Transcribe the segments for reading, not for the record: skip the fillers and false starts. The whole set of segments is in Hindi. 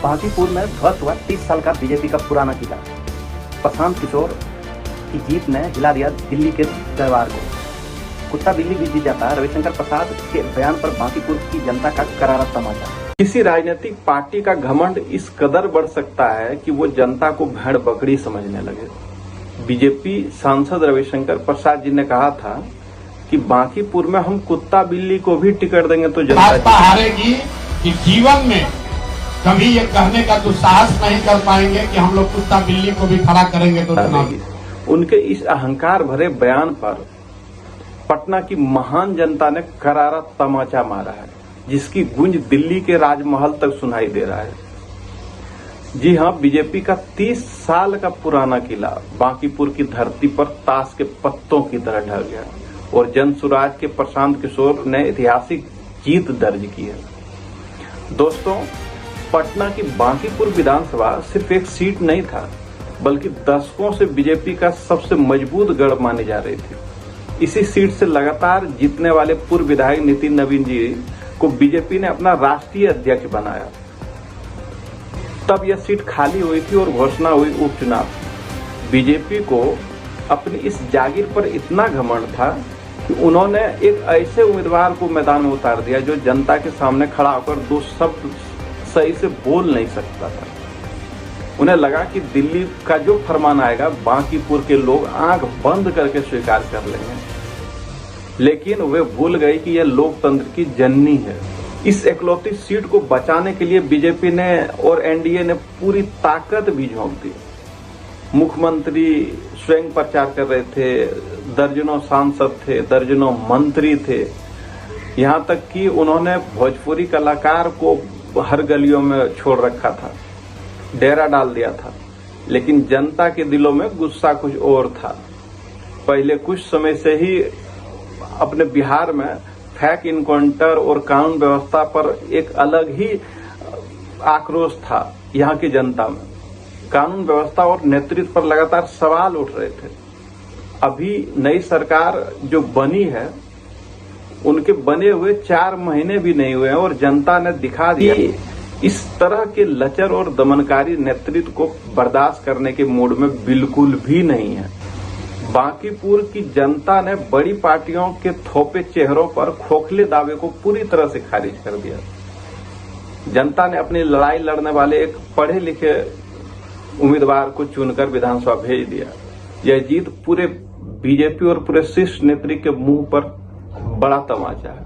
बांकीपुर में ध्वस्त हुआ 30 साल का बीजेपी का पुराना किला। प्रशांत किशोर की जीत ने हिला दिया दिल्ली के दरबार को। कुत्ता बिल्ली भी जीत जाता है। रविशंकर प्रसाद के बयान पर बांकीपुर की जनता का करारा तमाचा। किसी राजनीतिक पार्टी का घमंड इस कदर बढ़ सकता है कि वो जनता को भेड़ बकरी समझने लगे। बीजेपी सांसद रविशंकर प्रसाद जी ने कहा था कि बांकीपुर में हम कुत्ता बिल्ली को भी टिकट देंगे तो जनता हारेगी कि जीवन में कभी ये कहने का तो साहस नहीं कर पाएंगे कि हम लोग कुत्ता बिल्ली को भी खड़ा करेंगे तो चुनाव। उनके इस अहंकार भरे बयान पर पटना की महान जनता ने करारा तमाचा मारा है, जिसकी गूंज दिल्ली के राजमहल तक सुनाई दे रहा है। जी हां, बीजेपी का 30 साल का पुराना किला बांकीपुर की धरती पर ताश के पत्तों की तरह ढह गया और जनसुराज के प्रशांत किशोर ने ऐतिहासिक जीत दर्ज की है। दोस्तों, पटना की बांकीपुर विधानसभा सिर्फ एक सीट नहीं था, बल्कि दशकों से बीजेपी का सबसे मजबूत गढ़ मानी जा रही थी। इसी सीट से लगातार जीतने वाले पूर्व विधायक नितिन नवीन जी को बीजेपी ने अपना राष्ट्रीय अध्यक्ष बनाया। तब यह सीट खाली हुई थी और घोषणा हुई उपचुनाव। बीजेपी को अपनी इस जागीर पर इतना घमंड था कि उन्होंने एक ऐसे उम्मीदवार को मैदान में उतार दिया जो जनता के सामने खड़ा होकर दो शब्द सही से बोल नहीं सकता था। उन्हें लगा कि दिल्ली का जो फरमान आएगा बांकीपुर के लोग आंख बंद करके स्वीकार कर लेंगे, लेकिन वे भूल गए कि यह लोकतंत्र की जननी है। इस इकलौती सीट को बचाने के लिए बीजेपी ने और एनडीए ने पूरी ताकत भी झोंक दी। मुख्यमंत्री स्वयं प्रचार कर रहे थे, दर्जनों सांसद थे, दर्जनों मंत्री थे, यहां तक कि उन्होंने भोजपुरी कलाकार को हर गलियों में छोड़ रखा था, डेरा डाल दिया था। लेकिन जनता के दिलों में गुस्सा कुछ और था। पहले कुछ समय से ही अपने बिहार में फेक इनकाउंटर और कानून व्यवस्था पर एक अलग ही आक्रोश था यहाँ की जनता में। कानून व्यवस्था और नेतृत्व पर लगातार सवाल उठ रहे थे। अभी नई सरकार जो बनी है, उनके बने हुए 4 महीने भी नहीं हुए हैं और जनता ने दिखा दिया इस तरह के लचर और दमनकारी नेतृत्व को बर्दाश्त करने के मूड में बिल्कुल भी नहीं है। बांकीपुर की जनता ने बड़ी पार्टियों के थोपे चेहरों पर खोखले दावे को पूरी तरह से खारिज कर दिया। जनता ने अपनी लड़ाई लड़ने वाले एक पढ़े लिखे उम्मीदवार को चुनकर विधानसभा भेज दिया। यह जीत पूरे बीजेपी और पूरे शीर्ष नेतृत्व के मुंह पर बड़ा तमाचा है,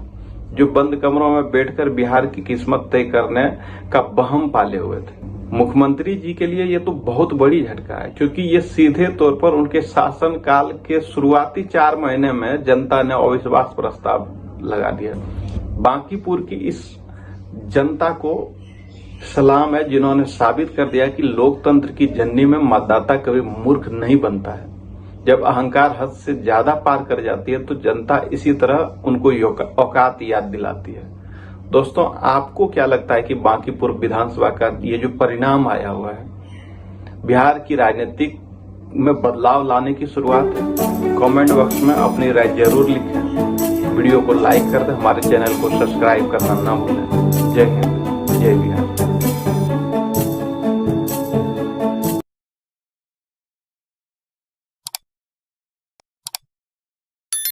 जो बंद कमरों में बैठकर बिहार की किस्मत तय करने का बहम पाले हुए थे। मुख्यमंत्री जी के लिए ये तो बहुत बड़ी झटका है, क्योंकि ये सीधे तौर पर उनके शासन काल के शुरुआती 4 महीने में जनता ने अविश्वास प्रस्ताव लगा दिया। बांकीपुर की इस जनता को सलाम है, जिन्होंने साबित कर दिया कि लोकतंत्र की जननी में मतदाता कभी मूर्ख नहीं बनता है। जब अहंकार हद से ज्यादा पार कर जाती है तो जनता इसी तरह उनको औकात याद दिलाती है। दोस्तों, आपको क्या लगता है कि बांकीपुर विधानसभा का ये जो परिणाम आया हुआ है, बिहार की राजनीतिक में बदलाव लाने की शुरुआत है? कमेंट बॉक्स में अपनी राय जरूर लिखें। वीडियो को लाइक कर दें, हमारे चैनल को सब्सक्राइब करना ना भूलें। जय हिंद, जय बिहार।